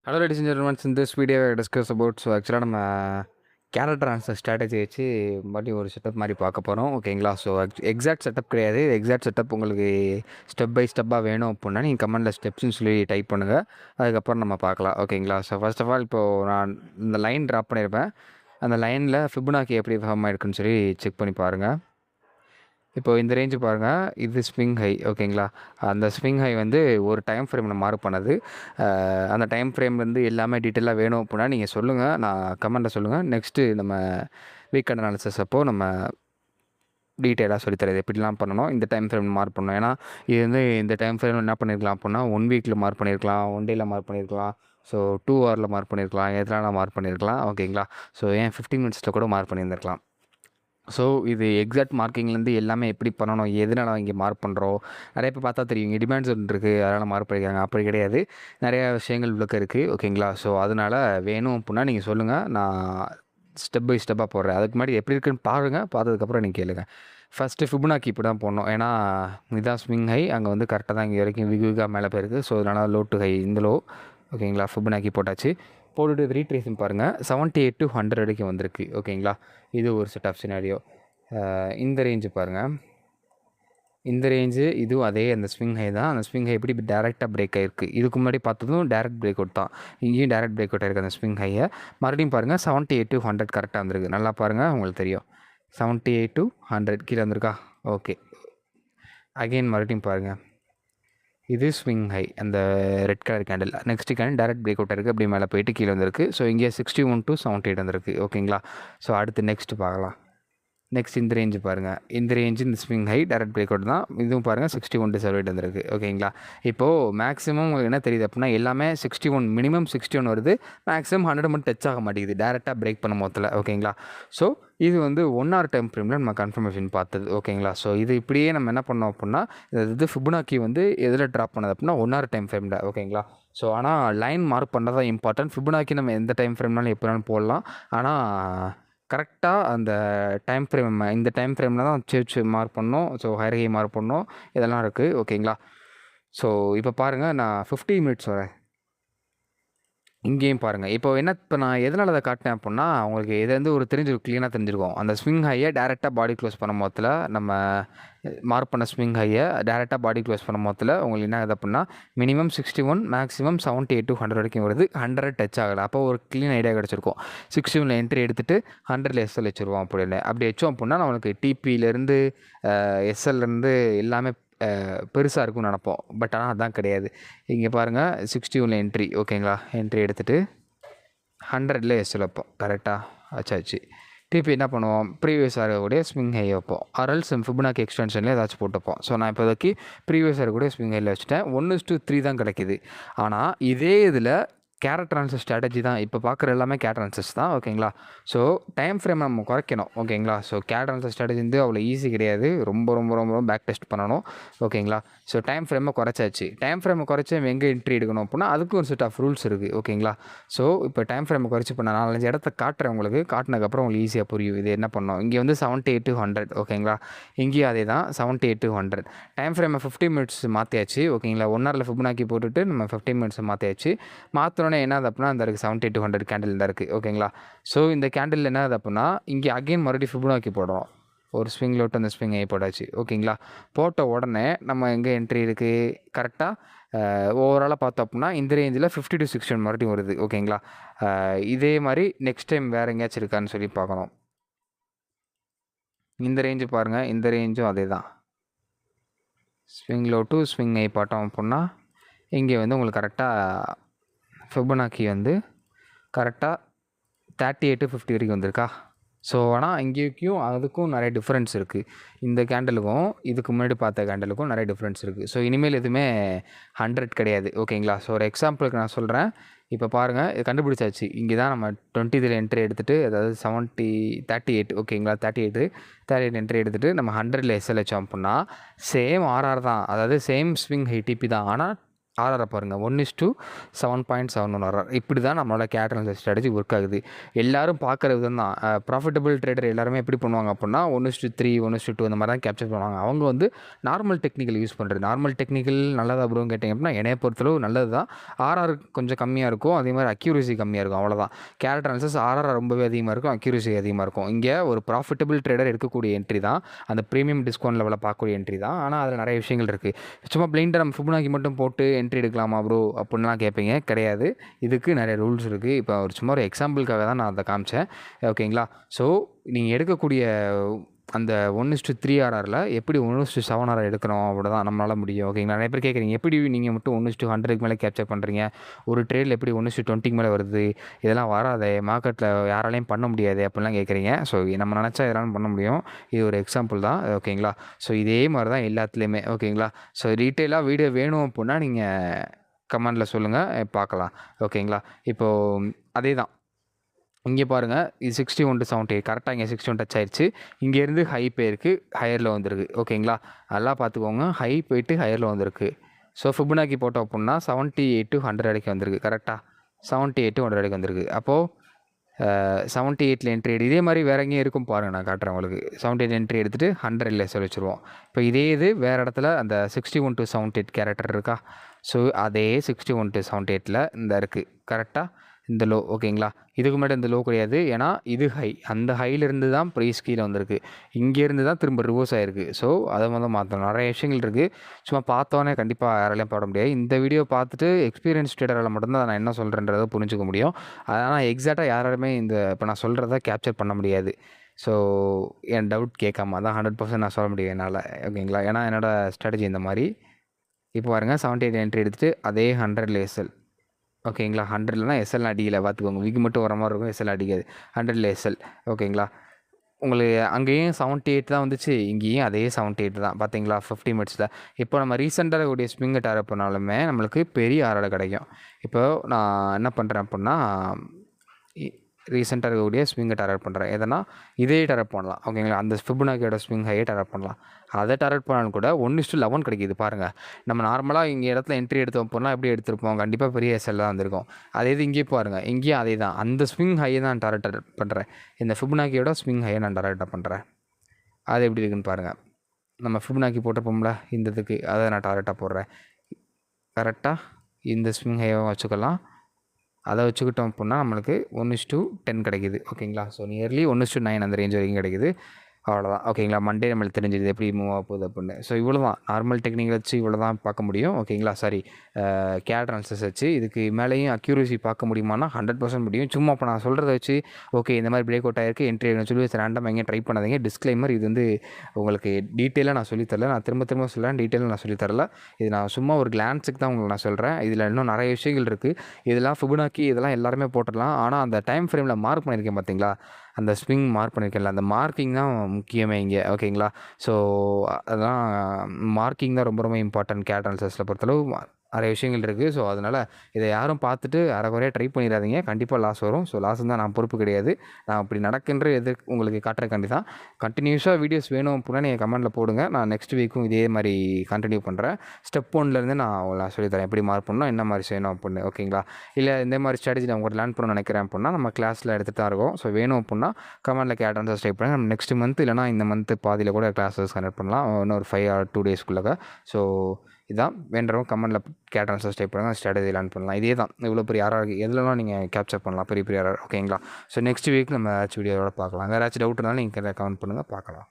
Hello, ladies and gentlemen. In this video, I discuss about actually நம்ம character answer strategy வச்சு மறுபடியும் ஒரு setup மாதிரி பார்க்க போகிறோம். ஓகேங்களா? ஸோ எக்ஸாக்ட் செட்டப் கிடையாது. எக்ஸாக்ட் செட்டப் உங்களுக்கு ஸ்டெப் பை ஸ்டெப்பாக வேணும் அப்படின்னா நீங்கள் கமெண்டில் ஸ்டெப்ஸ்னு சொல்லி டைப் பண்ணுங்கள். அதுக்கப்புறம் நம்ம பார்க்கலாம். ஓகேங்களா? ஸோ ஃபர்ஸ்ட் ஆஃப் ஆல் இப்போது நான் இந்த லைன் ட்ராப் பண்ணியிருப்பேன். அந்த லைனில் ஃபிபனாக்கி எப்படி ஃபார்ம் ஆகிருக்குன்னு சொல்லி செக் பண்ணி பாருங்கள். இப்போது இந்த ரேஞ்சு பாருங்கள், இது ஸ்விங் ஹை. ஓகேங்களா? அந்த ஸ்விங் ஹை வந்து ஒரு டைம் ஃப்ரேமில் மார்க் பண்ணது. அந்த டைம் ஃப்ரேம் வந்து எல்லாமே டீட்டெயிலாக வேணும் அப்படின்னா நீங்கள் சொல்லுங்கள், நான் கமெண்ட்டில் சொல்லுங்கள். நெக்ஸ்ட்டு நம்ம வீக்கெண்ட் அனாலிசிஸ் அப்போது நம்ம டீட்டெயிலாக சொல்லித்தரது எப்படிலாம் பண்ணணும், இந்த டைம் ஃப்ரேம் மார்க் பண்ணணும். ஏன்னா இது வந்து இந்த டைம் ஃப்ரேம் என்ன பண்ணியிருக்கலாம் அப்படின்னா 1 வீக்கில் மார்க் பண்ணியிருக்கலாம், 1 டேயில் மார்க் பண்ணியிருக்கலாம், ஸோ 2 ஹவரில் மார்க் பண்ணியிருக்கலாம், எதனால மார்க் பண்ணியிருக்கலாம். ஓகேங்களா? ஸோ ஏன் 15 மினிட்ஸில் கூட மார்க் பண்ணியிருந்திருக்கலாம். ஸோ இது எக்ஸாக்ட் மார்க்கிங்லேருந்து எல்லாமே எப்படி பண்ணணும், எதனால் இங்கே மார்க் பண்ணுறோம். நிறைய பேர் பார்த்தா தெரியும், இங்கே டிமாண்ட் ஜோன் இருக்குது அதனால் மார்க் பண்ணியிருக்காங்க. அப்படி கிடையாது, நிறையா விஷயங்கள் விளக்க இருக்குது. ஓகேங்களா? ஸோ அதனால் வேணும் அப்படின்னா நீங்கள் சொல்லுங்கள், நான் ஸ்டெப் பை ஸ்டெப்பாக போடுறேன். அதுக்கு முன்னாடி எப்படி இருக்குன்னு பாருங்கள், பார்த்ததுக்கப்புறம் நீங்கள் கேளுங்க. ஃபஸ்ட்டு ஃபிபனாக்கி இப்படி தான் போடணும். ஏன்னா இதுதான் ஸ்விங் ஹை, அங்கே வந்து கரெக்டாக தான் இங்கே வரைக்கும் விகாக மேலே போயிருக்கு. ஸோ அதனால் லோ டு ஹை இந்த லோ. ஓகேங்களா? ஃபிபனாக்கி போட்டாச்சு. போட்டுட்டு ரீட்ரேஸிங் பாருங்கள், 78 to 100 வரைக்கும் வந்திருக்கு. ஓகேங்களா? இது ஒரு செட் ஆஃப் சினாரியோ. இந்த ரேஞ்சு பாருங்கள், இந்த ரேஞ்சு இதுவும் அதே அந்த ஸ்விங் ஹை தான். அந்த ஸ்விங் ஹை எப்படி டேரெக்டாக பிரேக் ஆகிருக்கு. இதுக்கு முன்னாடி பார்த்ததும் டேரெக்ட் பிரேக் அவுட் தான், இங்கேயும் டேரெக்ட் பிரேக் அவுட் ஆகிருக்கு அந்த ஸ்விங் ஹையை. மறுபடியும் பாருங்கள், 78 to 100 கரெக்டாக வந்திருக்கு. நல்லா பாருங்கள், உங்களுக்கு தெரியும். 78 to 100 கீழே வந்திருக்கா? ஓகே. அகெயின் மறுபடியும் பாருங்கள், இது ஸ்விங் ஹை, அந்த red colour candle. Next candle direct break out இருக்குது, அப்படி மேலே போயிட்டு கீழே வந்திருக்கு. ஸோ இங்கே 61 to 78 வந்திருக்கு. ஓகேங்களா? ஸோ அடுத்து நெக்ஸ்ட்டு பார்க்கலாம். நெக்ஸ்ட் இந்த ரேஞ்சு பாருங்கள், இந்த ரேஞ்சு இந்த swing high direct break out தான். இதுவும் பாருங்கள் 61 to 78 வந்திருக்கு. ஓகேங்களா? இப்போது மேக்ஸிமம் உங்களுக்கு என்ன தெரியுது அப்படின்னா எல்லாமே 61, மினிமம் 61 வருது. மேக்ஸிமம் 100 மட்டும் டச் ஆக மாட்டேங்குது டேரெக்டாக பிரேக் பண்ணும் போதில். ஓகேங்களா? ஸோ இது வந்து 1 hour டைம் ஃப்ரேமில் நம்ம கன்ஃபர்மேஷன் பார்த்தது. ஓகேங்களா? ஸோ இது இப்படியே நம்ம என்ன பண்ணோம் அப்படின்னா, இது ஃபிபனாக்கி வந்து எதில் ட்ராப் பண்ணது அப்படின்னா 1 hour டைம் ஃப்ரேமில். ஓகேங்களா? ஸோ ஆனால் லைன் மார்க் பண்ணுறது தான் இம்பார்ட்டன்ட். ஃபிபனாக்கி நம்ம எந்த டைம் ஃப்ரேம்னாலும் எப்போனாலும் போடலாம். ஆனால் கரெக்டாக அந்த டைம் ஃப்ரேம், இந்த டைம் ஃப்ரேமில் தான் வச்சு மார்க் பண்ணணும். ஸோ ஹையர் ஹை மார்க் பண்ணணும், இதெல்லாம் இருக்குது. ஓகேங்களா? ஸோ இப்போ பாருங்கள், நான் 50 மினிட்ஸ் வரேன். இங்கேயும் பாருங்கள், இப்போ நான் எதனால் அதை காட்டினேன் அப்படின்னா, உங்களுக்கு இது வந்து ஒரு க்ளீனாக தெரிஞ்சிருக்கும். அந்த ஸ்விங் ஹையை டேரெக்டாக பாடி க்ளோஸ் பண்ணும் போதில், நம்ம மார்க் பண்ண ஸ்விங் ஹையை டேரெக்டாக பாடி க்ளோஸ் பண்ணும் போதில் உங்களுக்கு என்ன ஆகுது அப்படின்னா, மினிமம் 61, மேக்ஸிமம் 78 to 100 வரைக்கும் வருது. 100 டச் ஆகலை. அப்போ ஒரு க்ளீன் ஐடியா கிடச்சிருக்கும். 61 என்ட்ரி எடுத்துகிட்டு 100 எஸ்எல் வச்சுருவோம் அப்படின்னு. அப்படி வச்சோம் அப்படின்னா நம்மளுக்கு டிபியிலேருந்து எஸ்எல்லேருந்து எல்லாமே பெருசாக இருக்கும்னு நினப்போம். பட் ஆனால் அதுதான் கிடையாது. இங்கே பாருங்கள், 61 என்ட்ரி. ஓகேங்களா? என்ட்ரி எடுத்துகிட்டு 100 எஸ்எல் வைப்போம். கரெக்டாக வச்சாச்சு. திருப்பி என்ன பண்ணுவோம், ப்ரீவியஸ் ஆகக்கூடிய ஸ்விங் ஹை வைப்போம். ஆர்எல்ஸ் ஃபிபனாக்கி எக்ஸ்டென்ஷனில் ஏதாச்சும் போட்டுப்போம். ஸோ நான் இப்போதைக்கு ப்ரீவியஸ் ஆகக்கூடிய ஸ்விங் ஹையில் வச்சுட்டேன். 1:3 தான் கிடைக்கிது. ஆனால் இதே இதில் கேரக்டர் அனாலிசிஸ் ஸ்ட்ராட்டஜி தான் இப்போ பார்க்குற எல்லாமே கேரக்டர் அனாலிசிஸ் தான். ஓகேங்களா? ஸோ டைம் ஃப்ரேம் நம்ம குறைக்கணும். ஓகேங்களா? ஸோ கேரக்டர் அனாலிசிஸ் ஸ்ட்ராட்டஜி வந்து அவ்வளோ ஈஸி கிடையாது. ரொம்ப ரொம்ப ரொம்ப ரொம்ப பேக் டெஸ்ட் பண்ணணும். ஓகேங்களா? ஸோ டைம் ஃப்ரேமை குறைச்சாச்சு. டைம் ஃப்ரேமை குறைச்சி நம்ம எங்கே என்ட்ரி எடுக்கணும் அப்படின்னா அதுக்கு ஒரு செட் ஆஃப் ரூல்ஸ் இருக்குது. ஓகேங்களா? ஸோ இப்போ டைம் ஃப்ரேமை குறைச்சி இப்போ நான் 4-5 இடத்த காட்டுறேன் உங்களுக்கு. காட்டினதுக்கப்புறம் உங்களுக்கு ஈஸியாக புரியும் இது என்ன பண்ணணும். இங்கே வந்து 78 to 100. ஓகேங்களா? இங்கேயும் அதே தான், 78 to 100. டைம் ஃப்ரேமை 50 மினிட்ஸ் மாற்றியாச்சு. ஓகேங்களா? 1 hourல ஃபிபனாக்கி போட்டுட்டு நம்ம 15 மினிட்ஸ் மாற்றியாச்சு. மாற்றினோடனே என்ன ஆகுது அப்படின்னா, அந்த 78 to 100 கேண்டில் தான் இருக்குது. ஓகேங்களா? ஸோ இந்த கேண்டில் என்ன ஆகுது அப்படின்னா, இங்கே அகெயின் மறுபடியும் ஃபிபனாக்கி போடுறோம். ஒரு ஸ்விங் லோட்டு அந்த ஸ்விங் ஆகி போட்டாச்சு. ஓகேங்களா? போட்ட உடனே நம்ம எங்கே என்ட்ரி இருக்குது கரெக்டாக ஓவராலாக பார்த்தோம் அப்படின்னா இந்த ரேஞ்சில் 50 to 61 மறுபடியும் வருது. ஓகேங்களா? இதே மாதிரி நெக்ஸ்ட் டைம் வேறு எங்கேயாச்சும் இருக்கான்னு சொல்லி பார்க்கணும். இந்த ரேஞ்சு பாருங்கள், இந்த ரேஞ்சும் அதே தான். ஸ்விங் லோ டு ஸ்விங் ஆகி பார்த்தோம் அப்படின்னா இங்கே வந்து உங்களுக்கு கரெக்டாக ஃபிபனாக்கி வந்து கரெக்டாக 38 to 50 வரைக்கும் வந்திருக்கா? ஸோ ஆனால் இங்கேயும் அதுக்கும் நிறைய டிஃப்ரென்ஸ் இருக்குது. இந்த கேண்டலுக்கும் இதுக்கு முன்னாடி பார்த்த கேண்டலுக்கும் நிறைய டிஃப்ரென்ஸ் இருக்குது. ஸோ இனிமேல் எதுவுமே 100 கிடையாது. ஓகேங்களா? ஸோ ஒரு எக்ஸாம்பிளுக்கு நான் சொல்கிறேன். இப்போ பாருங்கள், இது கண்டுபிடிச்சாச்சு. இங்கே தான் நம்ம 20 என்ட்ரி எடுத்துகிட்டு, அதாவது 38. ஓகேங்களா? 38 என்ட்ரி எடுத்துகிட்டு நம்ம 100 எஸ்எல் வச்சோம் அப்படின்னா சேம் ஆர்ஆர் தான், அதாவது சேம் ஸ்விங் ஹைடிபி தான். ஆனால் ஆர்ஆரை பாருங்கள் 1:7.71 ஆர்ஆர். இப்படி தான் நம்மளோட கேட்டர் அனாலிசிஸ் ஸ்ட்ராட்டஜி ஒர்க் ஆகுது. எல்லாரும் பார்க்குற விதம் தான். ப்ராஃபிட்டபிள் ட்ரேடர் எல்லாருமே எப்படி பண்ணுவாங்க அப்படின்னா 1:3 1:2 அந்த மாதிரி தான் கேப்சர் பண்ணுவாங்க. அவங்க வந்து நார்மல் டெக்னிக்கல் யூஸ் பண்ணுறது. நார்மல் டெக்னிக்கல் நல்லதா ப்ரோன்னு கேட்டிங்க அப்படின்னா என்னைய பொறுத்தளவு நல்லது தான். ஆர்ஆர் கொஞ்சம் கம்மியாக இருக்கும், அதே மாதிரி அக்யூரசி கம்மியாக இருக்கும், அவ்வளோதான். கேரக்டர் அனாலிசிஸ் ஆர்ஆர் ரொம்பவே அதிகமாக இருக்கும், அக்யூரசி அதிகமாக இருக்கும். இங்கே ஒரு ப்ராஃபிட்டபிள் ட்ரேடர் எடுக்கக்கூடிய என்ட்ரி தான், அந்த ப்ரீமியம் டிஸ்கவுண்ட் லெவலில் பார்க்கக்கூடிய என்ட்ரி தான். ஆனால் அதில் நிறைய விஷயங்கள் இருக்குது. சும்மா பிளைண்டாக நம்ம ஃபிபனாக்கி மட்டும் போட்டு என்ட்ரி எடுக்கலாமா ப்ரோ அப்படின்லாம் கேட்பீங்க. கிடையாது, இதுக்கு நிறைய ரூல்ஸ் இருக்குது. இப்போ ஒரு சும்மா ஒரு எக்ஸாம்பிளுக்காக தான் நான் அதை காமிச்சேன். ஓகேங்களா? ஸோ நீங்கள் எடுக்கக்கூடிய அந்த 1:3 ஆர்ஆரில் எப்படி 1:7 ஆர் எடுக்கணும் அப்படி தான் நம்மளால் முடியும். ஓகேங்களா? நிறைய பேர் கேட்குறீங்க, எப்படி நீங்கள் மட்டும் 1:100க்கு மேலே கேப்சர் பண்ணுறீங்க, ஒரு ட்ரேடில் எப்படி 1:20க்கு மேலே வருது, இதெல்லாம் வராதே, மார்க்கெட்டில் யாராலையும் பண்ண முடியாது அப்படின்லாம் கேட்குறீங்க. ஸோ நம்ம நினச்சா இதெல்லாம் பண்ண முடியும். இது ஒரு எக்ஸாம்பிள் தான். ஓகேங்களா? ஸோ இதே மாதிரி தான் எல்லாத்துலேயுமே. ஓகேங்களா? ஸோ டீட்டெயிலாக வீடியோ வேணும் அப்படின்னா நீங்கள் கமெண்டில் சொல்லுங்கள், பார்க்கலாம். ஓகேங்களா? இப்போது அதே தான் இங்கே பாருங்கள், இது 61-78 கரெக்டாக இங்கே 61 டச் ஆயிடுச்சு. இங்கேருந்து ஹை போயிருக்கு, ஹையரில் வந்திருக்கு. ஓகேங்களா? நல்லா பார்த்துக்கோங்க, ஹை போயிட்டு ஹையரில் வந்திருக்கு. ஸோ ஃபிபனாக்கி போட்டோம் அப்படின்னா 78-100 வரைக்கும் வந்திருக்கு. கரெக்டாக 78-100 வரைக்கும் வந்திருக்கு. அப்போது 78 என்ட்ரி இதே மாதிரி வேறு எங்கேயும் இருக்கும் பாருங்கள், நான் காட்டுறேன் உங்களுக்கு. 78 என்ட்ரி எடுத்துகிட்டு 100 சொல்லி வச்சுருவோம். இப்போ இதே இது வேறு இடத்துல அந்த 61-78 கேரக்டர் இருக்கா? ஸோ அதே 61-78 இந்த இருக்குது. கரெக்டாக இந்த லோ. ஓகேங்களா? இதுக்கு முன்னாடி இந்த லோ கிடையாது, ஏன்னா இது ஹை. அந்த ஹையிலேருந்து தான் ப்ரைஸ் கீழே வந்திருக்கு, இங்கேருந்து தான் திரும்ப ரிவர்ஸ் ஆகிருக்கு. ஸோ அதை மாற்றணும். நிறைய விஷயங்கள் இருக்குது. சும்மா பார்த்தோன்னே கண்டிப்பாக யாராலையும் போட முடியாது. இந்த வீடியோ பார்த்துட்டு எக்ஸ்பீரியன்ஸ் ட்ரேடரால் மட்டும்தான் நான் என்ன சொல்கிறேன்றதை புரிஞ்சுக்க முடியும். அதனால் எக்ஸாக்டாக யாராலுமே இப்போ நான் சொல்கிறத கேப்சர் பண்ண முடியாது. ஸோ என் டவுட் கேட்காம தான் 100% நான் சொல்ல முடியும் என்னால். ஓகேங்களா? ஏன்னா என்னோடய ஸ்ட்ராட்டஜி இந்த மாதிரி. இப்போ பாருங்கள், 78 என்ட்ரி எடுத்துகிட்டு அதே 100 எஸ்எல். ஓகேங்களா? 100லாம் எஸ்எல் அடிக்கலை, பார்த்துக்கோங்க. விக்கு மட்டும் வர மாதிரி இருக்கும், எஸ்எல் அடிக்காது. 100 எஸ்எல். ஓகேங்களா? உங்களுக்கு அங்கேயும் 78 தான் வந்துச்சு, இங்கேயும் அதே 78 தான். பார்த்தீங்களா? 50 மினிட்ஸில். இப்போ நம்ம ரீசெண்டாக கூடிய ஸ்விங்கை டாரப் பண்ணாலுமே நம்மளுக்கு பெரிய ஆர்ஆர் கிடைக்கும். இப்போ நான் என்ன பண்ணுறேன் அப்படின்னா, ரீசெண்டாக இருக்கக்கூடிய ஸ்விங்கை டாரட் பண்ணுறேன். எதனா இதே டாரட் பண்ணலாம். ஓகேங்களா? அந்த ஃபிபனாக்கியோட ஸ்விங் ஹையே டாரட் பண்ணலாம். அதை டாரட் பண்ணாலும் கூட 1:11 கிடைக்கிது பாருங்கள். நம்ம நார்மலாக இங்கே இடத்துல என்ட்ரி எடுத்தோம் போனால் எப்படி எடுத்திருப்போம், கண்டிப்பாக பெரிய எஸ்எல் தான் வந்திருக்கும். அதே இது இங்கேயே பாருங்கள், இங்கேயும் அதே தான். அந்த ஸ்விங் ஹையை தான் டாரட் பண்ணுறேன். இந்த ஃபிபனாக்கியோட ஸ்விங் ஹையை நான் டாரட்டாக பண்ணுறேன். அது எப்படி இருக்குன்னு பாருங்கள். நம்ம ஃபிபனாக்கி போட்டிருப்போம்ல இந்த இதுக்கு, அதை நான் டாரட்டாக போடுறேன். கரெக்டாக இந்த ஸ்விங் ஹையை வச்சுக்கலாம். அதை வச்சுக்கிட்டோம் அப்படின்னா நம்மளுக்கு 1:10 கிடைக்குது. ஓகேங்களா? ஸோ நியர்லி 1:9 அந்த ரேஞ்ச் வரைக்கும் கிடைக்குது. அவ்வளோதான். ஓகேங்களா? மண்டே நம்மளுக்கு தெரிஞ்சுது எப்படி மூவ் ஆக போகுது அப்படின்னு. ஸோ இவ்வளோ தான் நார்மல் டெக்னிக் வச்சு இவ்வளோ தான் பார்க்க முடியும். ஓகேங்களா? சாரி, கேட் அனாலிசிஸ் வச்சு. இதுக்கு மேலேயும் அக்யூரசி பார்க்க முடியுமானா 100% முடியும். சும்மா இப்போ நான் சொல்கிறத வச்சு ஓகே இந்த மாதிரி பிரேக் அவுட் ஆகிருக்கு, என்ட்ரி சொல்லி ரேண்டமாக எங்கேயும் ட்ரை பண்ணாதீங்க. டிஸ்க்ளைமர், இது வந்து உங்களுக்கு டீட்டெயிலாக நான் சொல்லித்தரல. நான் திரும்ப சொல்கிறேன், டீட்டெயிலாக நான் சொல்லித்தரல. இது நான் சும்மா ஒரு கிளான்ஸுக்கு தான் உங்களுக்கு நான் சொல்கிறேன். இதில் இன்னும் நிறைய விஷயங்கள் இருக்குது. இதெல்லாம் ஃபிபனாக்கி இதெல்லாம் எல்லாருமே போட்டுடலாம். ஆனால் அந்த டைம் ஃப்ரேமில் மார்க் பண்ணியிருக்கேன் பார்த்தீங்களா, அந்த ஸ்விங் மார்க் பண்ணியிருக்கேன்ல, அந்த மார்க்கிங் தான் முக்கியமே இங்கே. ஓகேங்களா? ஸோ அதெல்லாம் மார்க்கிங் தான் ரொம்ப ரொம்ப இம்பார்ட்டன்ட் கேட் அனாலிசிஸில் பொறுத்தளவு. நிறைய விஷயங்கள் இருக்குது. ஸோ அதனால் இதை யாரும் பார்த்துட்டு அரைக்குறையாக ட்ரை பண்ணிடாதீங்க. கண்டிப்பாக லாஸ் வரும். ஸோ லாஸ் தான் நான் பொறுப்பு கிடையாது. நான் அப்படி நடக்கின்ற உங்களுக்கு காட்டுறக்காண்டி தான். கண்டினியூஸாக வீடியோஸ் வேணும் அப்படின்னா நீங்கள் கமெண்ட்டில் போடுங்க. நான் நெக்ஸ்ட் வீக்கும் இதே மாதிரி கண்டினியூ பண்ணுறேன். ஸ்டெப் 1லேருந்து நான் சொல்லித்தரேன், எப்படி மார்க் பண்ணணும், என்ன மாதிரி செய்யணும் அப்படின்னு. ஓகேங்களா? இல்லை இந்த மாதிரி ஸ்ட்ராட்டஜி நான் உங்களுக்கு லேர்ன் பண்ண நினைக்கிறேன் அப்படின்னா நம்ம கிளாஸில் எடுத்துகிட்டு தான் இருக்கோம். ஸோ வேணும் அப்படின்னா கமெண்ட்டில் கேட் ஆன்சர்ஸ் டைப் பண்ணுங்கள். நம்ம நெக்ஸ்ட் மந்த் இல்லைனா இந்த மந்த் பாதியில் கூட கிளாஸஸ் கனெக்ட் பண்ணலாம், இன்னொரு 5 or 2 டேஸ்க்குள்ளே. ஸோ இதான் வேண்டவங்க கமெண்ட்டில் கேட் ஆன்சர்ஸ் டைப் பண்ணுங்கள், ஸ்ட்ராட்டஜி லேர்ன் பண்ணலாம். இதே தான் இவ்வளோ பெரிய ஆர்ஆர் எதுலலாம் நீங்கள் கேப்சர் பண்ணலாம், பெரிய ஆர்ஆர். ஓகேங்களா? ஸோ நெக்ஸ்ட் வீக் நம்ம ஏதாச்சும் வீடியோவோட பார்க்கலாம். வேறு ஏதாச்சும் டவுட் இருந்தாலும் நீங்கள் கமெண்ட் பண்ணுங்கள், பார்க்கலாம்.